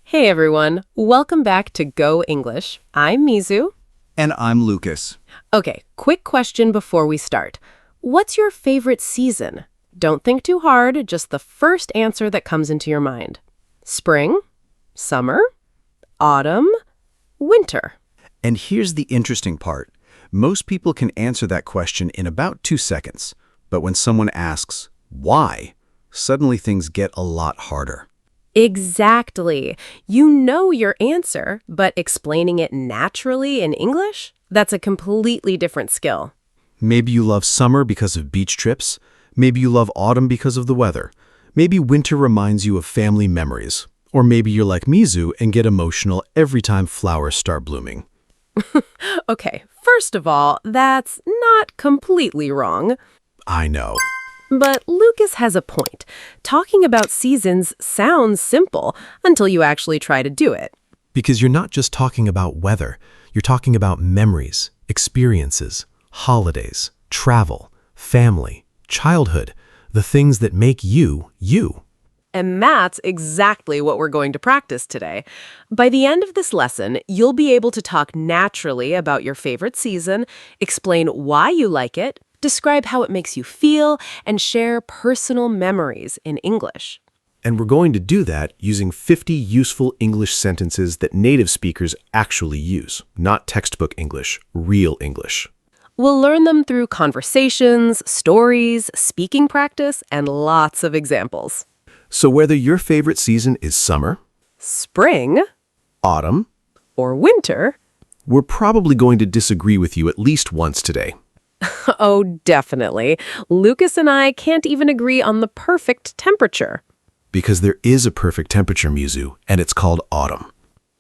Hey everyone, welcome back to Go English. I'm Mizu. And I'm Lucas. Okay, quick question before we start. What's your favorite season? Don't think too hard, just the first answer that comes into your mind. Spring? Summer? Autumn? Winter? And here's the interesting part. Most people can answer that question in about 2 seconds. But when someone asks, why? Suddenly things get a lot harder. Exactly. You know your answer, but explaining it naturally in English? That's a completely different skill. Maybe you love summer because of beach trips. Maybe you love autumn because of the weather. Maybe winter reminds you of family memories. Or maybe you're like Mizu and get emotional every time flowers start blooming. Okay, first of all, that's not completely wrong. I know. But Lucas has a point. Talking about seasons sounds simple until you actually try to do it. Because you're not just talking about weather, you're talking about memories, experiences, holidays, travel, family, childhood, the things that make you, you. And that's exactly what we're going to practice today. By the end of this lesson, you'll be able to talk naturally about your favorite season, explain why you like it, describe how it makes you feel, and share personal memories in English. And we're going to do that using 50 useful English sentences that native speakers actually use, not textbook English, real English. We'll learn them through conversations, stories, speaking practice, and lots of examples. So whether your favorite season is summer, Spring, autumn, or winter, we're probably going to disagree with you at least once today. oh, definitely. Lucas and I can't even agree on the perfect temperature. Because there is a perfect temperature, Mizu, and it's called autumn.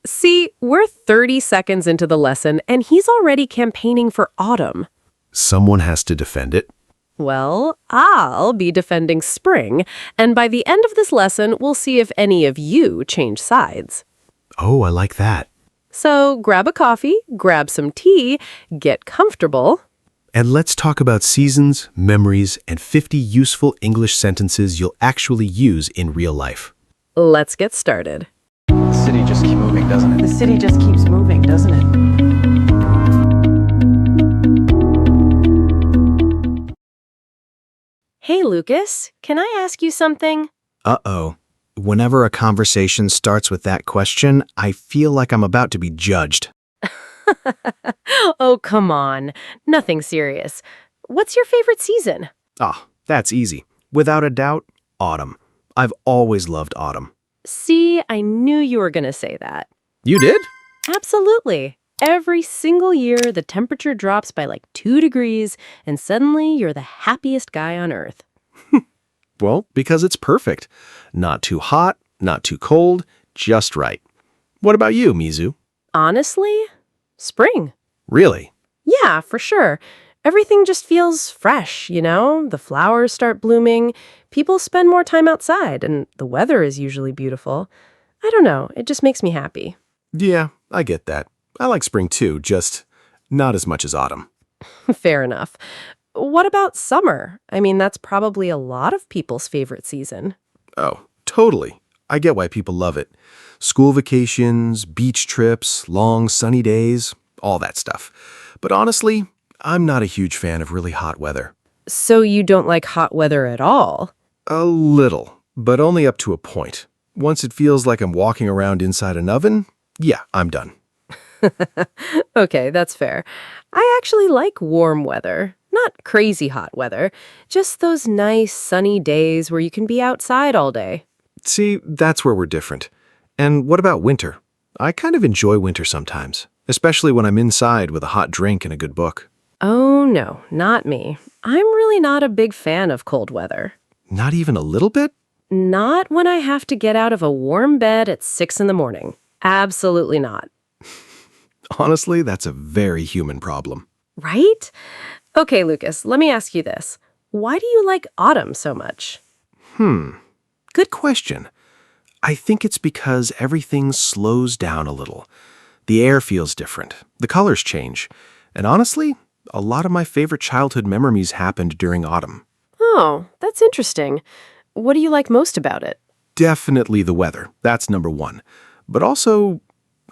See, we're 30 seconds into the lesson, and he's already campaigning for autumn. Someone has to defend it. Well, I'll be defending spring, and by the end of this lesson, we'll see if any of you change sides. Oh, I like that. So grab a coffee, grab some tea, get comfortable. And let's talk about seasons, memories, and 50 useful English sentences you'll actually use in real life. Let's get started. The city just keeps moving, doesn't it? The city just keeps moving, doesn't it? Hey, Lucas, can I ask you something? Uh-oh. Whenever a conversation starts with that question, I feel like I'm about to be judged. Oh, come on. Nothing serious. What's your favorite season? That's easy. Without a doubt, autumn. I've always loved autumn. See, I knew you were going to say that. You did? Absolutely. Every single year, the temperature drops by like 2 degrees, and suddenly you're the happiest guy on earth. Well, because it's perfect. Not too hot, not too cold, just right. What about you, Mizu? Honestly, spring. Really? Yeah, for sure. Everything just feels fresh, you know? The flowers start blooming, people spend more time outside, and the weather is usually beautiful. I don't know, it just makes me happy. Yeah, I get that. I like spring too, just not as much as autumn. Fair enough. What about summer? I mean, that's probably a lot of people's favorite season. Oh, totally. I get why people love it. School vacations, beach trips, long sunny days, all that stuff. But honestly, I'm not a huge fan of really hot weather. So you don't like hot weather at all? A little, but only up to a point. Once it feels like I'm walking around inside an oven, yeah, I'm done. Okay, that's fair. I actually like warm weather. Not crazy hot weather. Just those nice sunny days where you can be outside all day. See, that's where we're different. And what about winter? I kind of enjoy winter sometimes, especially when I'm inside with a hot drink and a good book. Oh, no, not me. I'm really not a big fan of cold weather. Not even a little bit? Not when I have to get out of a warm bed at 6 in the morning. Absolutely not. Honestly, that's a very human problem. Right? Okay, Lucas, let me ask you this. Why do you like autumn so much? Good question. I think it's because everything slows down a little. The air feels different. The colors change. And honestly, a lot of my favorite childhood memories happened during autumn. Oh, that's interesting. What do you like most about it? Definitely the weather. That's number one. But also,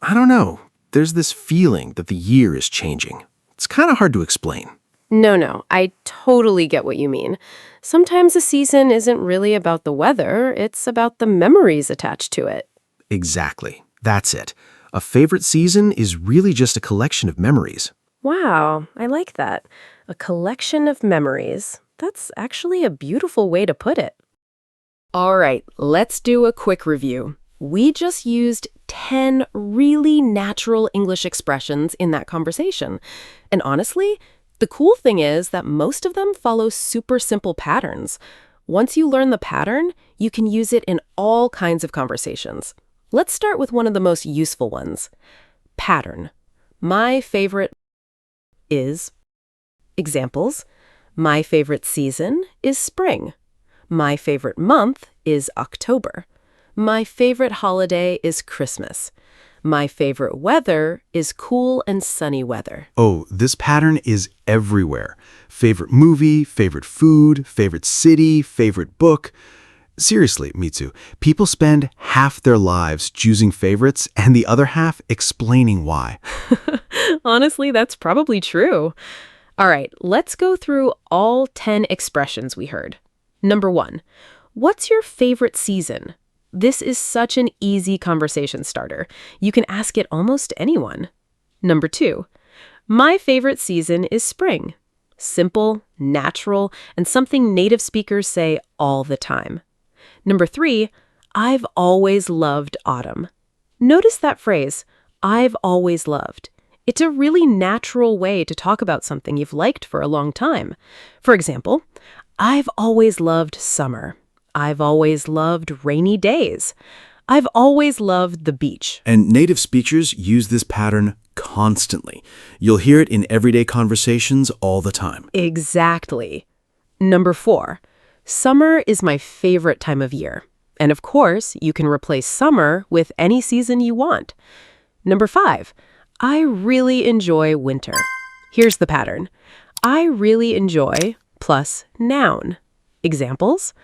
I don't know, there's this feeling that the year is changing. It's kind of hard to explain. No, I totally get what you mean. Sometimes a season isn't really about the weather, it's about the memories attached to it. Exactly. That's it. A favorite season is really just a collection of memories. Wow, I like that. A collection of memories. That's actually a beautiful way to put it. All right, let's do a quick review. We just used 10 really natural English expressions in that conversation. And honestly, the cool thing is that most of them follow super simple patterns. Once you learn the pattern, you can use it in all kinds of conversations. Let's start with one of the most useful ones. Pattern. My favorite is. Examples. My favorite season is spring. My favorite month is October. My favorite holiday is Christmas. My favorite weather is cool and sunny weather. Oh, this pattern is everywhere. Favorite movie, favorite food, favorite city, favorite book. Seriously, Mizu, people spend half their lives choosing favorites and the other half explaining why. Honestly, that's probably true. All right, let's go through all 10 expressions we heard. Number 1, what's your favorite season? This is such an easy conversation starter. You can ask it almost anyone. Number 2, my favorite season is spring. Simple, natural, and something native speakers say all the time. Number 3, I've always loved autumn. Notice that phrase, I've always loved. It's a really natural way to talk about something you've liked for a long time. For example, I've always loved summer. I've always loved rainy days. I've always loved the beach. And native speakers use this pattern constantly. You'll hear it in everyday conversations all the time. Exactly. Number 4, summer is my favorite time of year. And of course, you can replace summer with any season you want. Number 5, I really enjoy winter. Here's the pattern. I really enjoy plus noun. Examples,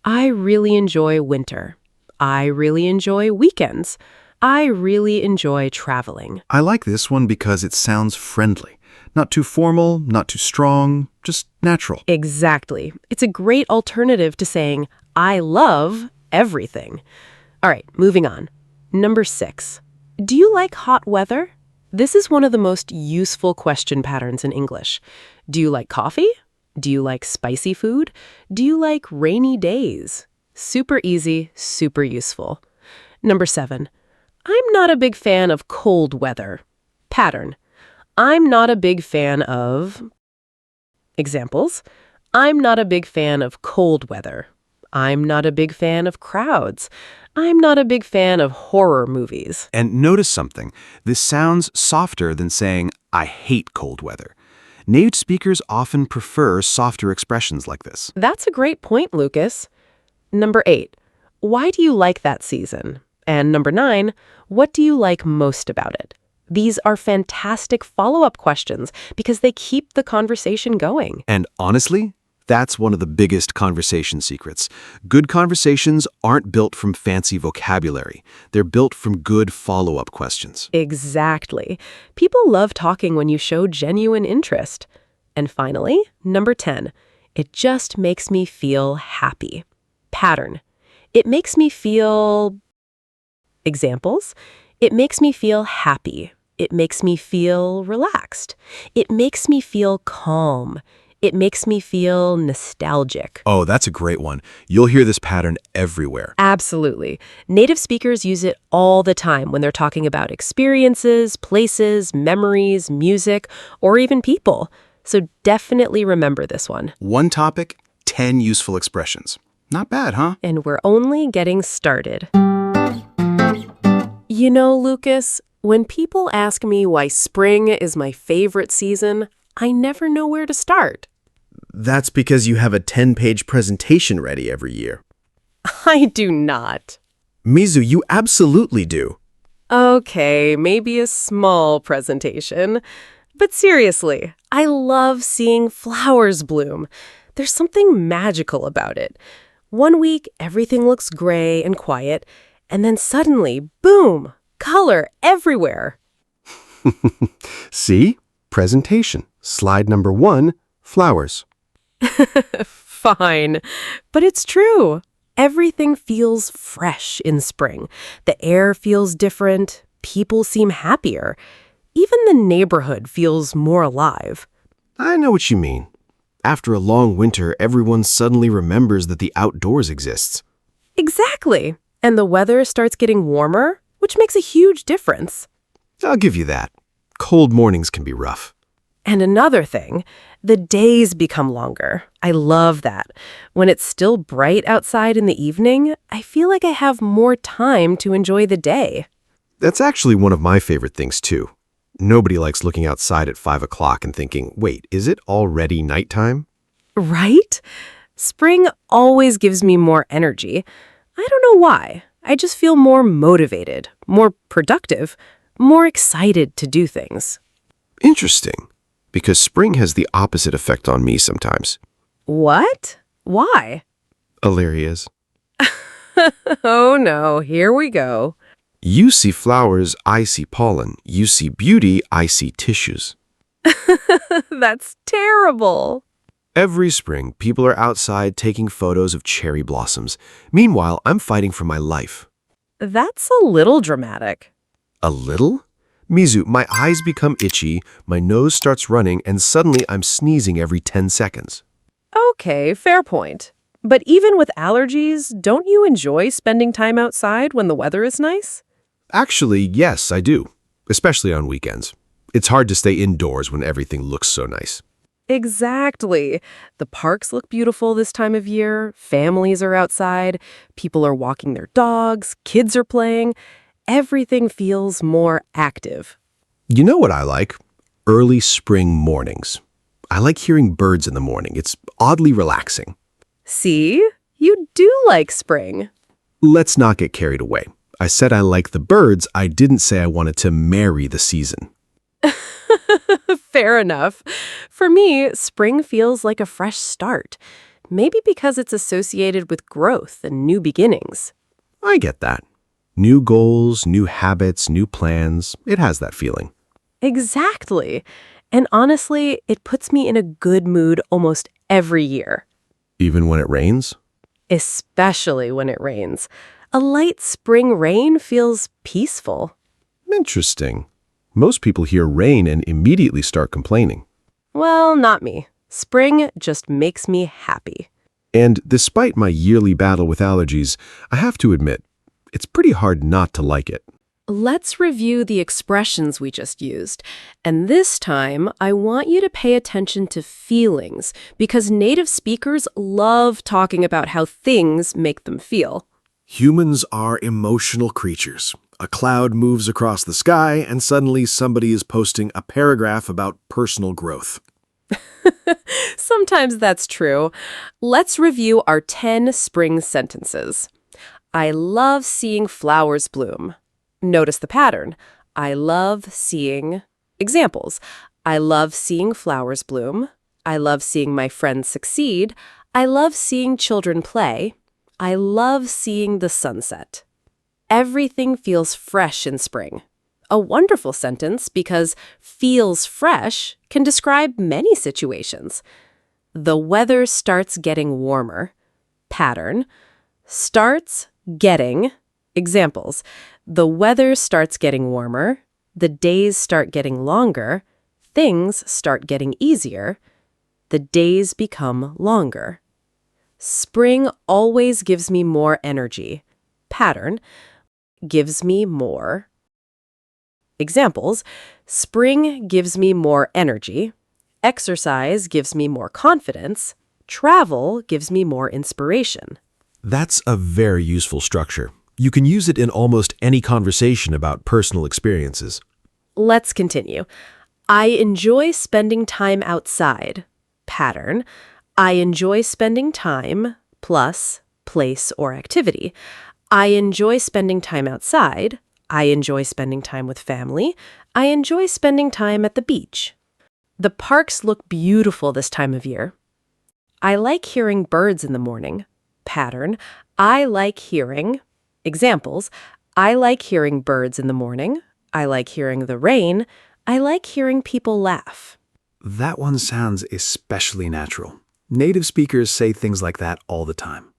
I really enjoy winter. I really enjoy weekends. I really enjoy traveling. I like this one because it sounds friendly. Not too formal, not too strong, just natural. Exactly. It's a great alternative to saying, I love everything. All right, moving on. Number 6, do you like hot weather? This is one of the most useful question patterns in English. Do you like coffee? Do you like spicy food? Do you like rainy days? Super easy, super useful. Number 7, I'm not a big fan of cold weather. Pattern. I'm not a big fan of. Examples. I'm not a big fan of cold weather. I'm not a big fan of crowds. I'm not a big fan of horror movies. And notice something. This sounds softer than saying, I hate cold weather. Native speakers often prefer softer expressions like this. That's a great point, Lucas. Number 8, why do you like that season? And number 9, what do you like most about it? These are fantastic follow-up questions because they keep the conversation going. And honestly, that's one of the biggest conversation secrets. Good conversations aren't built from fancy vocabulary. They're built from good follow-up questions. Exactly. People love talking when you show genuine interest. And finally, number 10, it just makes me feel happy. Pattern. It makes me feel. Examples. It makes me feel happy. It makes me feel relaxed. It makes me feel calm. It makes me feel nostalgic. Oh, that's a great one. You'll hear this pattern everywhere. Absolutely. Native speakers use it all the time when they're talking about experiences, places, memories, music, or even people. So definitely remember this one. One topic, 10 useful expressions. Not bad, huh? And we're only getting started. You know, Lucas, when people ask me why spring is my favorite season, I never know where to start. That's because you have a 10-page presentation ready every year. I do not. Mizu, you absolutely do. Okay, maybe a small presentation. But seriously, I love seeing flowers bloom. There's something magical about it. One week, everything looks gray and quiet, and then suddenly, boom, color everywhere. See? Presentation. Slide number 1, flowers. Fine, but it's true. Everything feels fresh in spring. The air feels different. People seem happier. Even the neighborhood feels more alive. I know what you mean. After a long winter, everyone suddenly remembers that the outdoors exists. Exactly. And the weather starts getting warmer, which makes a huge difference. I'll give you that. Cold mornings can be rough. And another thing, the days become longer. I love that. When it's still bright outside in the evening, I feel like I have more time to enjoy the day. That's actually one of my favorite things, too. Nobody likes looking outside at 5 o'clock and thinking, wait, is it already nighttime? Right? Spring always gives me more energy. I don't know why. I just feel more motivated, more productive, more excited to do things. Interesting. Because spring has the opposite effect on me sometimes. What? Why? Hilarious. Oh no, here we go. You see flowers, I see pollen. You see beauty, I see tissues. That's terrible. Every spring, people are outside taking photos of cherry blossoms. Meanwhile, I'm fighting for my life. That's a little dramatic. A little? Mizu, my eyes become itchy, my nose starts running, and suddenly I'm sneezing every 10 seconds. Okay, fair point. But even with allergies, don't you enjoy spending time outside when the weather is nice? Actually, yes, I do. Especially on weekends. It's hard to stay indoors when everything looks so nice. Exactly. The parks look beautiful this time of year, families are outside, people are walking their dogs, kids are playing. Everything feels more active. You know what I like? Early spring mornings. I like hearing birds in the morning. It's oddly relaxing. See? You do like spring. Let's not get carried away. I said I like the birds. I didn't say I wanted to marry the season. Fair enough. For me, spring feels like a fresh start. Maybe because it's associated with growth and new beginnings. I get that. New goals, new habits, new plans. It has that feeling. Exactly. And honestly, it puts me in a good mood almost every year. Even when it rains? Especially when it rains. A light spring rain feels peaceful. Interesting. Most people hear rain and immediately start complaining. Well, not me. Spring just makes me happy. And despite my yearly battle with allergies, I have to admit, it's pretty hard not to like it. Let's review the expressions we just used. And this time, I want you to pay attention to feelings, because native speakers love talking about how things make them feel. Humans are emotional creatures. A cloud moves across the sky, and suddenly somebody is posting a paragraph about personal growth. Sometimes that's true. Let's review our 10 spring sentences. I love seeing flowers bloom. Notice the pattern. I love seeing... Examples. I love seeing flowers bloom. I love seeing my friends succeed. I love seeing children play. I love seeing the sunset. Everything feels fresh in spring. A wonderful sentence because feels fresh can describe many situations. The weather starts getting warmer. Pattern. Starts getting. Examples. The weather starts getting warmer. The days start getting longer. Things start getting easier. The days become longer. Spring always gives me more energy. Pattern. Gives me more. Examples. Spring gives me more energy. Exercise gives me more confidence. Travel gives me more inspiration. That's a very useful structure. You can use it in almost any conversation about personal experiences. Let's continue. I enjoy spending time outside. Pattern. I enjoy spending time plus place or activity. I enjoy spending time outside. I enjoy spending time with family. I enjoy spending time at the beach. The parks look beautiful this time of year. I like hearing birds in the morning. Pattern. I like hearing. Examples. I like hearing birds in the morning. I like hearing the rain. I like hearing people laugh. That one sounds especially natural. Native speakers say things like that all the time.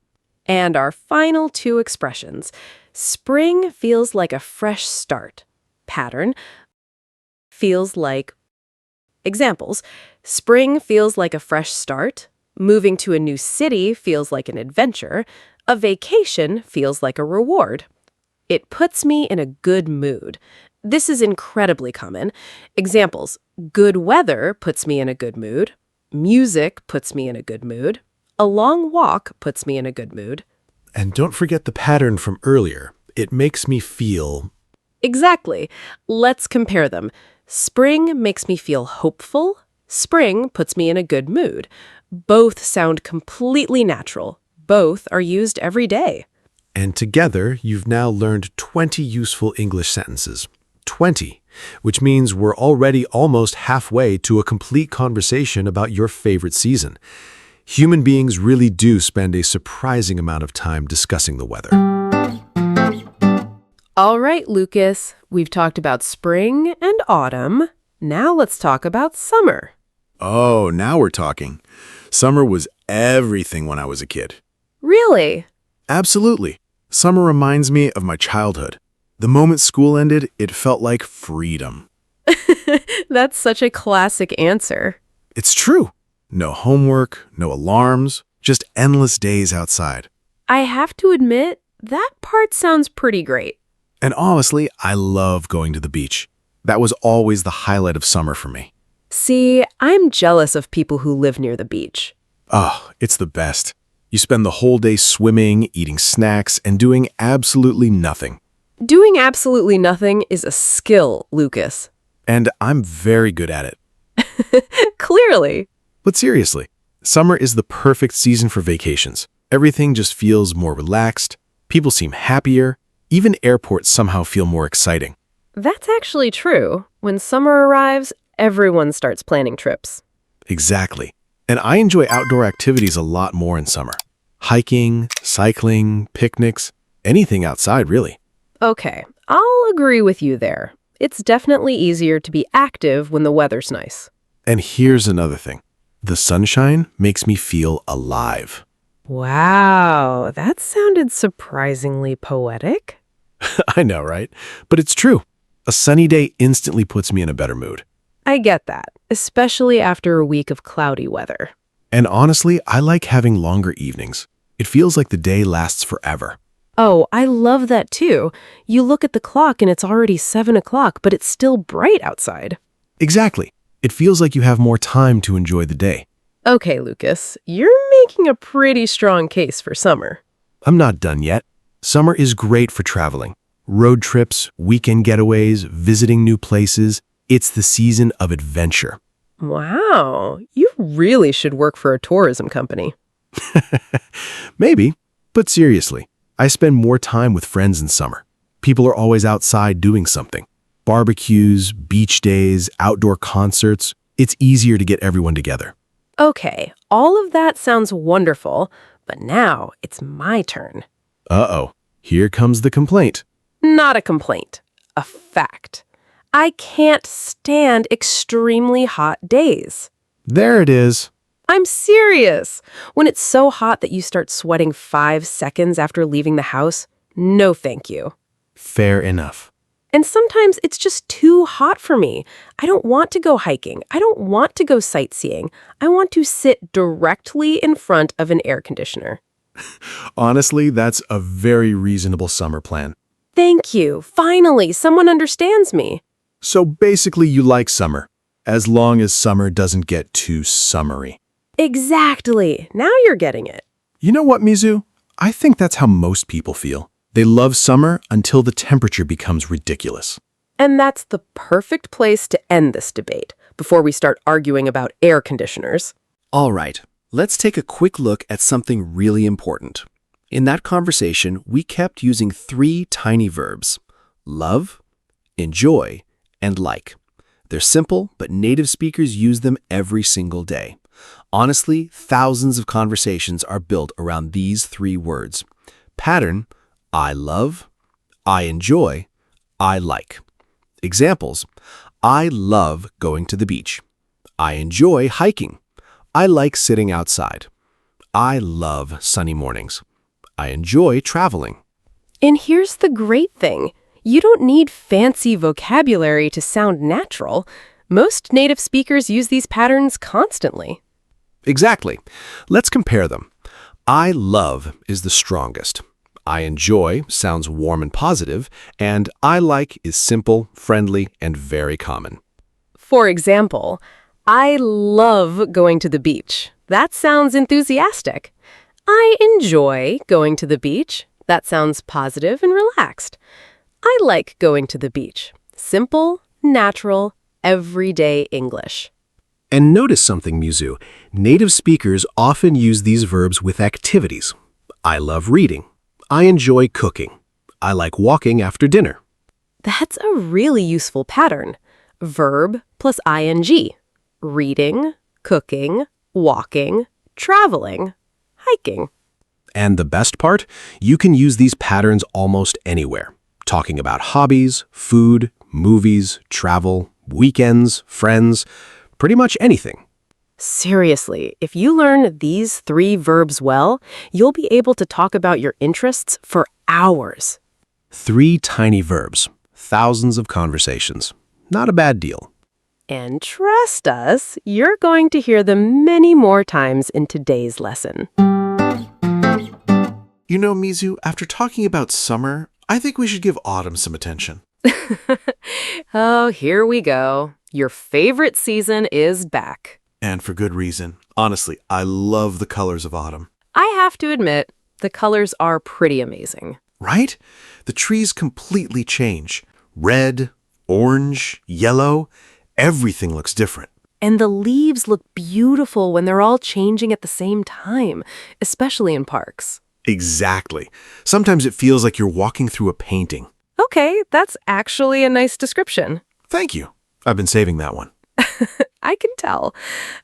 And our final two expressions. Spring feels like a fresh start. Pattern. Feels like. Examples. Spring feels like a fresh start. Moving to a new city feels like an adventure. A vacation feels like a reward. It puts me in a good mood. This is incredibly common. Examples. Good weather puts me in a good mood. Music puts me in a good mood. A long walk puts me in a good mood. And don't forget the pattern from earlier. It makes me feel. Exactly. Let's compare them. Spring makes me feel hopeful. Spring puts me in a good mood. Both sound completely natural. Both are used every day. And together, you've now learned 20 useful English sentences. 20, which means we're already almost halfway to a complete conversation about your favorite season. Human beings really do spend a surprising amount of time discussing the weather. All right, Lucas, we've talked about spring and autumn. Now let's talk about summer. Oh, now we're talking. Summer was everything when I was a kid. Really? Absolutely. Summer reminds me of my childhood. The moment school ended, it felt like freedom. That's such a classic answer. It's true. No homework, no alarms, just endless days outside. I have to admit, that part sounds pretty great. And honestly, I love going to the beach. That was always the highlight of summer for me. See, I'm jealous of people who live near the beach. Oh, it's the best. You spend the whole day swimming, eating snacks, and doing absolutely nothing. Doing absolutely nothing is a skill, Lucas. And I'm very good at it. Clearly. But seriously, summer is the perfect season for vacations. Everything just feels more relaxed, people seem happier, even airports somehow feel more exciting. That's actually true. When summer arrives, everyone starts planning trips. Exactly. And I enjoy outdoor activities a lot more in summer. Hiking, cycling, picnics, anything outside, really. Okay, I'll agree with you there. It's definitely easier to be active when the weather's nice. And here's another thing. The sunshine makes me feel alive. Wow, that sounded surprisingly poetic. I know, right? But it's true. A sunny day instantly puts me in a better mood. I get that, especially after a week of cloudy weather. And honestly, I like having longer evenings. It feels like the day lasts forever. Oh, I love that too. You look at the clock and it's already 7 o'clock, but it's still bright outside. Exactly. It feels like you have more time to enjoy the day. Okay, Lucas, you're making a pretty strong case for summer. I'm not done yet. Summer is great for traveling. Road trips, weekend getaways, visiting new places. It's the season of adventure. Wow, you really should work for a tourism company. Maybe, but seriously, I spend more time with friends in summer. People are always outside doing something. Barbecues, beach days, outdoor concerts. It's easier to get everyone together. Okay, all of that sounds wonderful, but now it's my turn. Uh-oh, here comes the complaint. Not a complaint, a fact. I can't stand extremely hot days. There it is. I'm serious. When it's so hot that you start sweating 5 seconds after leaving the house, no thank you. Fair enough. And sometimes it's just too hot for me. I don't want to go hiking. I don't want to go sightseeing. I want to sit directly in front of an air conditioner. Honestly, that's a very reasonable summer plan. Thank you. Finally, someone understands me. So basically you like summer, as long as summer doesn't get too summery. Exactly. Now you're getting it. You know what, Mizu? I think that's how most people feel. They love summer until the temperature becomes ridiculous. And that's the perfect place to end this debate before we start arguing about air conditioners. All right, let's take a quick look at something really important. In that conversation, we kept using 3 tiny verbs: love, enjoy, and like. They're simple, but native speakers use them every single day. Honestly, thousands of conversations are built around these 3 words. Pattern: I love, I enjoy, I like. Examples: I love going to the beach. I enjoy hiking. I like sitting outside. I love sunny mornings. I enjoy traveling. And here's the great thing. You don't need fancy vocabulary to sound natural. Most native speakers use these patterns constantly. Exactly. Let's compare them. I love is the strongest. I enjoy sounds warm and positive, and I like is simple, friendly, and very common. For example, I love going to the beach. That sounds enthusiastic. I enjoy going to the beach. That sounds positive and relaxed. I like going to the beach. Simple, natural, everyday English. And notice something, Mizu. Native speakers often use these verbs with activities. I love reading. I enjoy cooking. I like walking after dinner. That's a really useful pattern. Verb plus ing. Reading, cooking, walking, traveling, hiking. And the best part? You can use these patterns almost anywhere. Talking about hobbies, food, movies, travel, weekends, friends, pretty much anything. Seriously, if you learn these 3 verbs well, you'll be able to talk about your interests for hours. 3 tiny verbs, thousands of conversations. Not a bad deal. And trust us, you're going to hear them many more times in today's lesson. You know, Mizu, after talking about summer, I think we should give autumn some attention. Oh, here we go. Your favorite season is back. And for good reason. Honestly, I love the colors of autumn. I have to admit, the colors are pretty amazing. Right? The trees completely change. Red, orange, yellow, everything looks different. And the leaves look beautiful when they're all changing at the same time, especially in parks. Exactly. Sometimes it feels like you're walking through a painting. Okay, that's actually a nice description. Thank you. I've been saving that one. I can tell.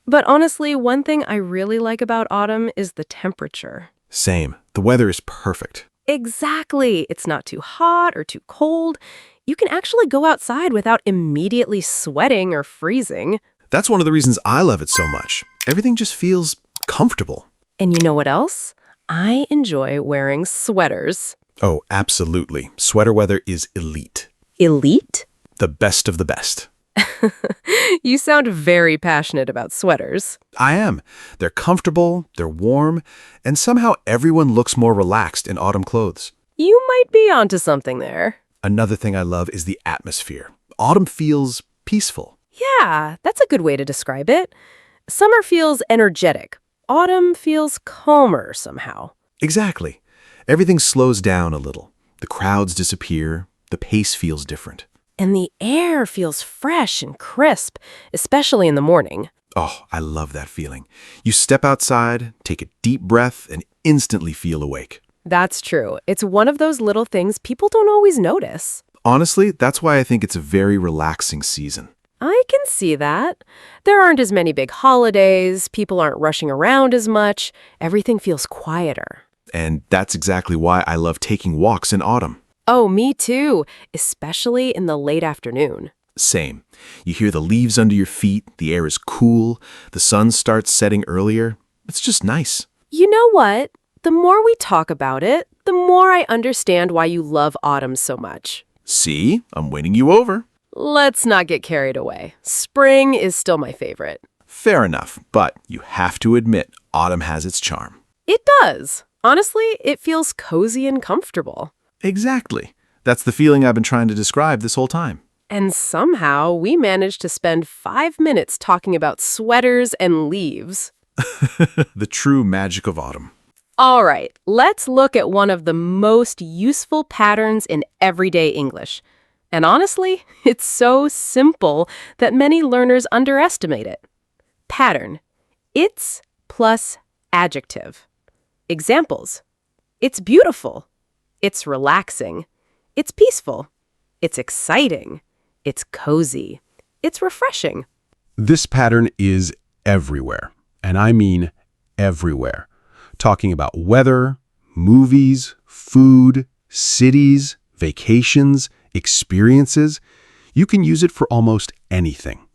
But honestly, one thing I really like about autumn is the temperature. Same. The weather is perfect. Exactly. It's not too hot or too cold. You can actually go outside without immediately sweating or freezing. That's one of the reasons I love it so much. Everything just feels comfortable. And you know what else? I enjoy wearing sweaters. Oh, absolutely. Sweater weather is elite. Elite? The best of the best. You sound very passionate about sweaters. I am. They're comfortable, they're warm, and somehow everyone looks more relaxed in autumn clothes. You might be onto something there. Another thing I love is the atmosphere. Autumn feels peaceful. Yeah, that's a good way to describe it. Summer feels energetic. Autumn feels calmer somehow. Exactly. Everything slows down a little. The crowds disappear. The pace feels different. And the air feels fresh and crisp, especially in the morning. Oh, I love that feeling. You step outside, take a deep breath, and instantly feel awake. That's true. It's one of those little things people don't always notice. Honestly, that's why I think it's a very relaxing season. I can see that. There aren't as many big holidays, people aren't rushing around as much, everything feels quieter. And that's exactly why I love taking walks in autumn. Oh, me too, especially in the late afternoon. Same. You hear the leaves under your feet, the air is cool, the sun starts setting earlier. It's just nice. You know what? The more we talk about it, the more I understand why you love autumn so much. See? I'm winning you over. Let's not get carried away. Spring is still my favorite. Fair enough, but you have to admit autumn has its charm. It does. Honestly, it feels cozy and comfortable. Exactly. That's the feeling I've been trying to describe this whole time. And somehow we managed to spend 5 minutes talking about sweaters and leaves. The true magic of autumn. All right, let's look at one of the most useful patterns in everyday English. And honestly, it's so simple that many learners underestimate it. Pattern. It's plus adjective. Examples. It's beautiful. It's relaxing. It's peaceful. It's exciting. It's cozy. It's refreshing. This pattern is everywhere, and I mean everywhere. Talking about weather, movies, food, cities, vacations, experiences. You can use it for almost anything.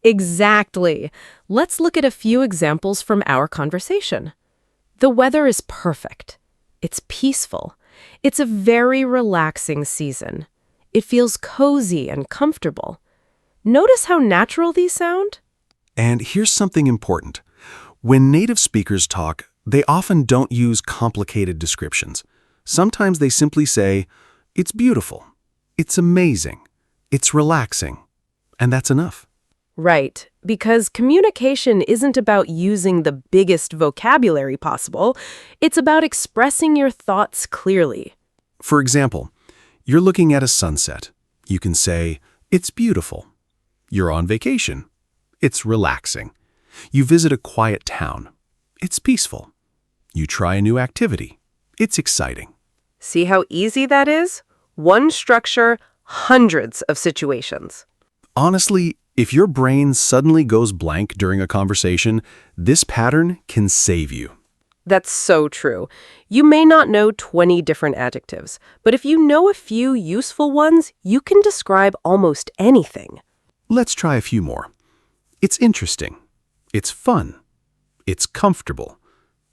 Exactly. Let's look at a few examples from our conversation. The weather is perfect. It's peaceful. It's a very relaxing season. It feels cozy and comfortable. Notice how natural these sound? And here's something important. When native speakers talk, they often don't use complicated descriptions. Sometimes they simply say, "It's beautiful. It's amazing. It's relaxing." And that's enough. Right, because communication isn't about using the biggest vocabulary possible. It's about expressing your thoughts clearly. For example, you're looking at a sunset. You can say, "It's beautiful." You're on vacation. It's relaxing. You visit a quiet town. It's peaceful. You try a new activity. It's exciting. See how easy that is? One structure, hundreds of situations. Honestly, if your brain suddenly goes blank during a conversation, this pattern can save you. That's so true. You may not know 20 different adjectives, but if you know a few useful ones, you can describe almost anything. Let's try a few more. It's interesting. It's fun. It's comfortable.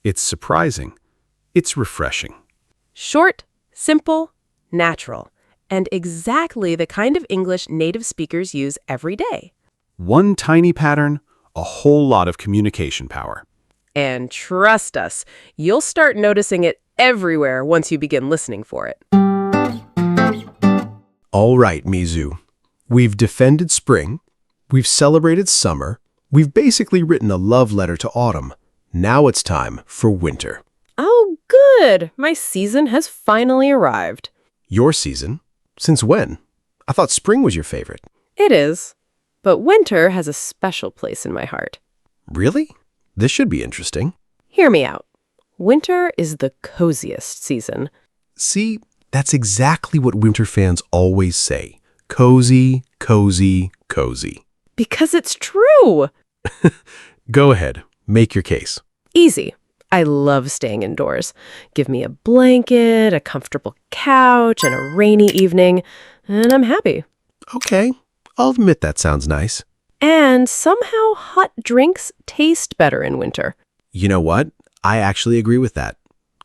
It's surprising. It's refreshing. Short, simple, natural, and exactly the kind of English native speakers use every day. One tiny pattern, a whole lot of communication power. And trust us, you'll start noticing it everywhere once you begin listening for it. All right, Mizu. We've defended spring. We've celebrated summer. We've basically written a love letter to autumn. Now it's time for winter. Oh, good. My season has finally arrived. Your season? Since when? I thought spring was your favorite. It is. But winter has a special place in my heart. Really? This should be interesting. Hear me out. Winter is the coziest season. See, that's exactly what winter fans always say. Cozy, cozy, cozy. Because it's true. Go ahead. Make your case. Easy. I love staying indoors. Give me a blanket, a comfortable couch, and a rainy evening, and I'm happy. Okay, I'll admit that sounds nice. And somehow hot drinks taste better in winter. You know what? I actually agree with that.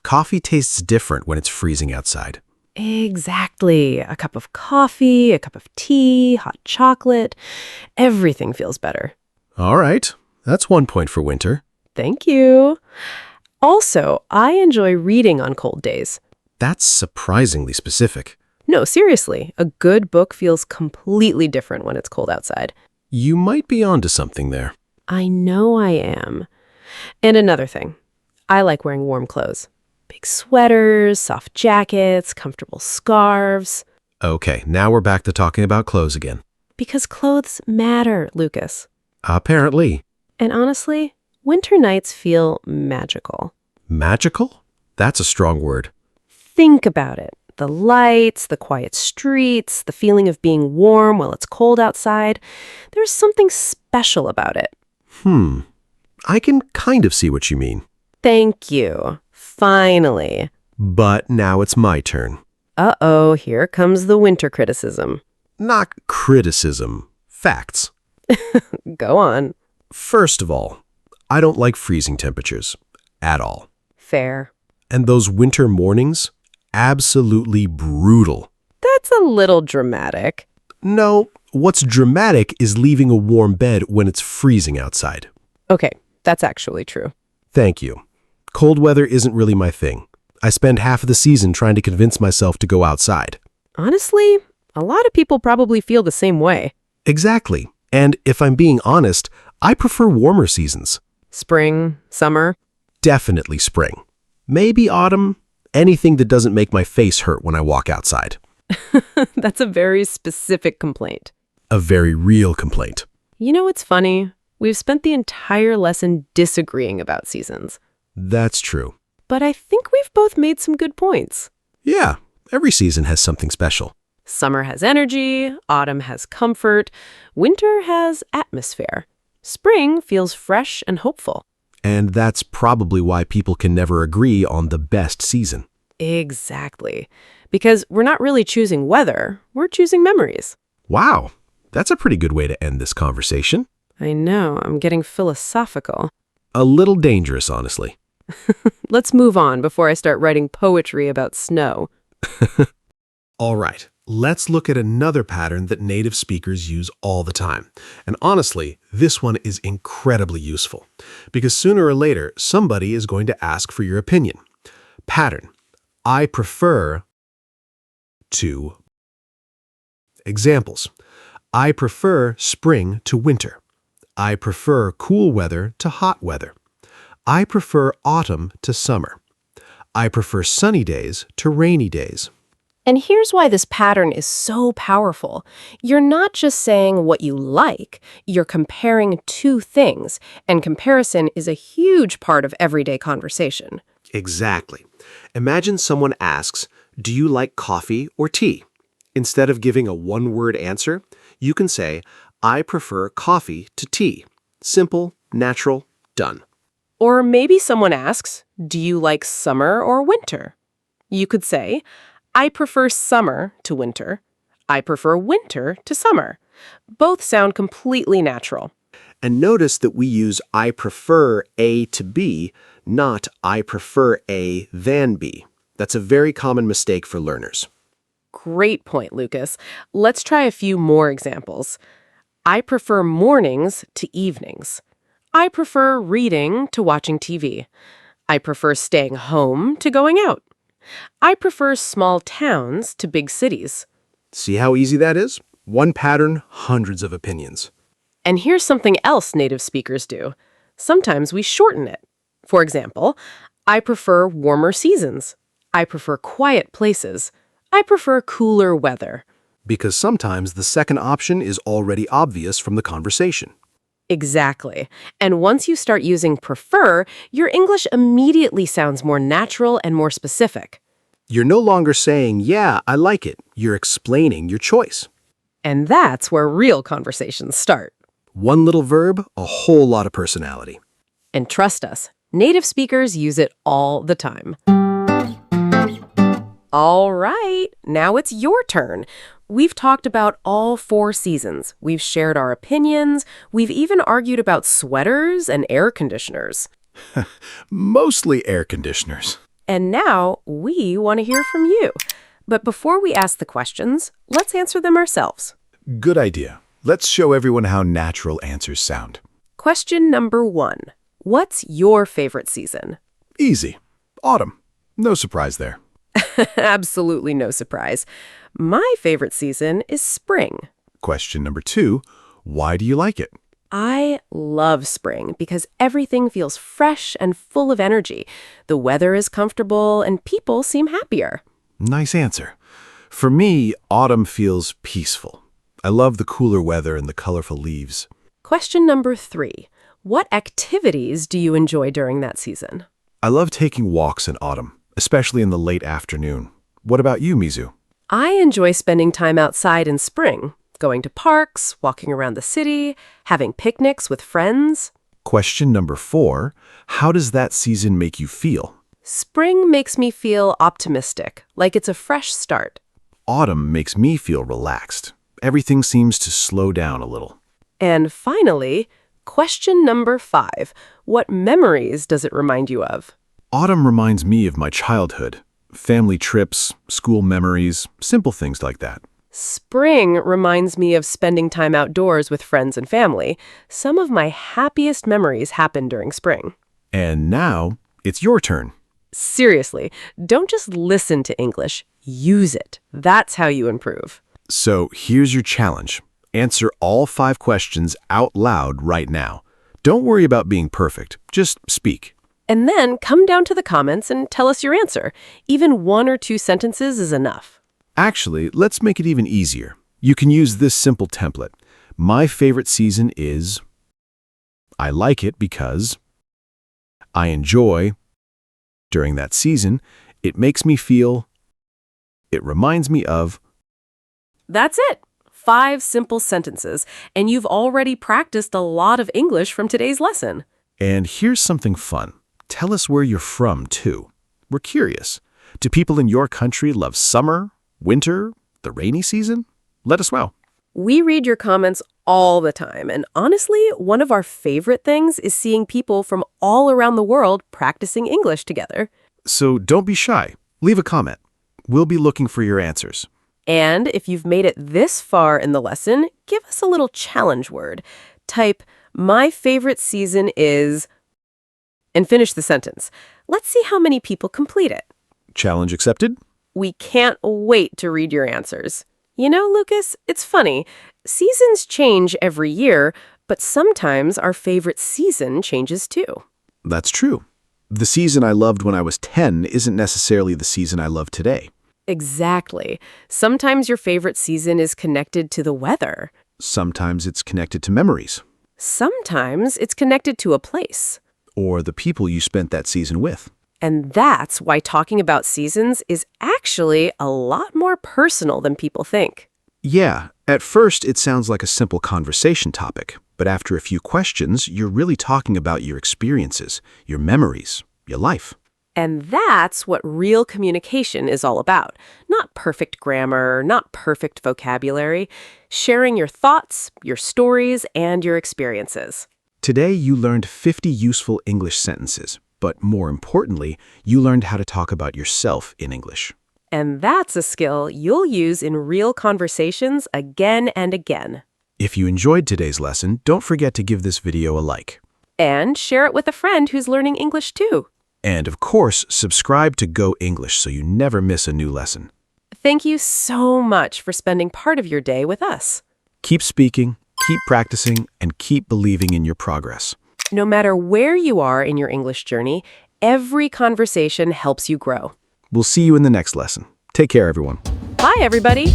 Coffee tastes different when it's freezing outside. Exactly. A cup of coffee, a cup of tea, hot chocolate. Everything feels better. All right, that's 1 point for winter. Thank you. Also, I enjoy reading on cold days. That's surprisingly specific. No, seriously, a good book feels completely different when it's cold outside. You might be onto something there. I know I am. And another thing, I like wearing warm clothes. Big sweaters, soft jackets, comfortable scarves. Okay, now we're back to talking about clothes again. Because clothes matter, Lucas. Apparently. And honestly, winter nights feel magical. Magical? That's a strong word. Think about it. The lights, the quiet streets, the feeling of being warm while it's cold outside. There's something special about it. I can kind of see what you mean. Thank you. Finally. But now it's my turn. Uh-oh, here comes the winter criticism. Not criticism. Facts. Go on. First of all, I don't like freezing temperatures. At all. Fair. And those winter mornings? Absolutely brutal. That's a little dramatic. No, what's dramatic is leaving a warm bed when it's freezing outside. Okay, that's actually true. Thank you. Cold weather isn't really my thing. I spend half of the season trying to convince myself to go outside. Honestly, a lot of people probably feel the same way. Exactly. And if I'm being honest, I prefer warmer seasons. Spring, summer. Definitely spring. Maybe autumn. Anything that doesn't make my face hurt when I walk outside. That's a very specific complaint. A very real complaint. You know what's funny? We've spent the entire lesson disagreeing about seasons. That's true. But I think we've both made some good points. Yeah, every season has something special. Summer has energy, autumn has comfort, winter has atmosphere. Spring feels fresh and hopeful. And that's probably why people can never agree on the best season. Exactly. Because we're not really choosing weather, we're choosing memories. Wow, that's a pretty good way to end this conversation. I know, I'm getting philosophical. A little dangerous, honestly. Let's move on before I start writing poetry about snow. All right, let's look at another pattern that native speakers use all the time. And honestly, this one is incredibly useful because sooner or later, somebody is going to ask for your opinion. Pattern. I prefer to. Examples. I prefer spring to winter. I prefer cool weather to hot weather. I prefer autumn to summer. I prefer sunny days to rainy days. And here's why this pattern is so powerful. You're not just saying what you like, you're comparing two things, and comparison is a huge part of everyday conversation. Exactly. Imagine someone asks, do you like coffee or tea? Instead of giving a one-word answer, you can say, I prefer coffee to tea. Simple, natural, done. Or maybe someone asks, do you like summer or winter? You could say, I prefer summer to winter. I prefer winter to summer. Both sound completely natural. And notice that we use I prefer A to B, not I prefer A than B. That's a very common mistake for learners. Great point, Lucas. Let's try a few more examples. I prefer mornings to evenings. I prefer reading to watching TV. I prefer staying home to going out. I prefer small towns to big cities. See how easy that is? One pattern, hundreds of opinions. And here's something else native speakers do. Sometimes we shorten it. For example, I prefer warmer seasons. I prefer quiet places. I prefer cooler weather. Because sometimes the second option is already obvious from the conversation. Exactly. And once you start using prefer, your English immediately sounds more natural and more specific. You're no longer saying, yeah, I like it. You're explaining your choice. And that's where real conversations start. One little verb, a whole lot of personality. And trust us, native speakers use it all the time. All right, now it's your turn. We've talked about all 4 seasons. We've shared our opinions. We've even argued about sweaters and air conditioners. Mostly air conditioners. And now we want to hear from you. But before we ask the questions, let's answer them ourselves. Good idea. Let's show everyone how natural answers sound. Question number 1. What's your favorite season? Easy. Autumn. No surprise there. Absolutely no surprise. My favorite season is spring. Question number 2. Why do you like it? I love spring because everything feels fresh and full of energy. The weather is comfortable and people seem happier. Nice answer. For me, autumn feels peaceful. I love the cooler weather and the colorful leaves. Question number 3. What activities do you enjoy during that season? I love taking walks in autumn, especially in the late afternoon. What about you, Mizu? I enjoy spending time outside in spring, going to parks, walking around the city, having picnics with friends. Question number 4. How does that season make you feel? Spring makes me feel optimistic, like it's a fresh start. Autumn makes me feel relaxed. Everything seems to slow down a little. And finally, question number 5. What memories does it remind you of? Autumn reminds me of my childhood. Family trips, school memories, simple things like that. Spring reminds me of spending time outdoors with friends and family. Some of my happiest memories happen during spring. And now, it's your turn. Seriously, don't just listen to English, use it. That's how you improve. So here's your challenge. Answer all 5 questions out loud right now. Don't worry about being perfect. Just speak. And then come down to the comments and tell us your answer. Even 1 or 2 sentences is enough. Actually, let's make it even easier. You can use this simple template. My favorite season is... I like it because... I enjoy... During that season, it makes me feel... It reminds me of... That's it. 5 simple sentences, and you've already practiced a lot of English from today's lesson. And here's something fun. Tell us where you're from, too. We're curious. Do people in your country love summer, winter, the rainy season? Let us know. We read your comments all the time, and honestly, one of our favorite things is seeing people from all around the world practicing English together. So don't be shy. Leave a comment. We'll be looking for your answers. And if you've made it this far in the lesson, give us a little challenge word. Type, "My favorite season is," and finish the sentence. Let's see how many people complete it. Challenge accepted? We can't wait to read your answers. You know, Lucas, it's funny. Seasons change every year, but sometimes our favorite season changes too. That's true. The season I loved when I was 10 isn't necessarily the season I love today. Exactly. Sometimes your favorite season is connected to the weather. Sometimes it's connected to memories, Sometimes it's connected to a place. or the people you spent that season with. And that's why talking about seasons is actually a lot more personal than people think. Yeah, at first it sounds like a simple conversation topic, but after a few questions, you're really talking about your experiences, your memories, your life. And that's what real communication is all about. Not perfect grammar, not perfect vocabulary. Sharing your thoughts, your stories, and your experiences. Today you learned 50 useful English sentences, but more importantly, you learned how to talk about yourself in English. And that's a skill you'll use in real conversations again and again. If you enjoyed today's lesson, don't forget to give this video a like. And share it with a friend who's learning English too. And of course, subscribe to Go English so you never miss a new lesson. Thank you so much for spending part of your day with us. Keep speaking, keep practicing, and keep believing in your progress. No matter where you are in your English journey, every conversation helps you grow. We'll see you in the next lesson. Take care, everyone. Bye, everybody.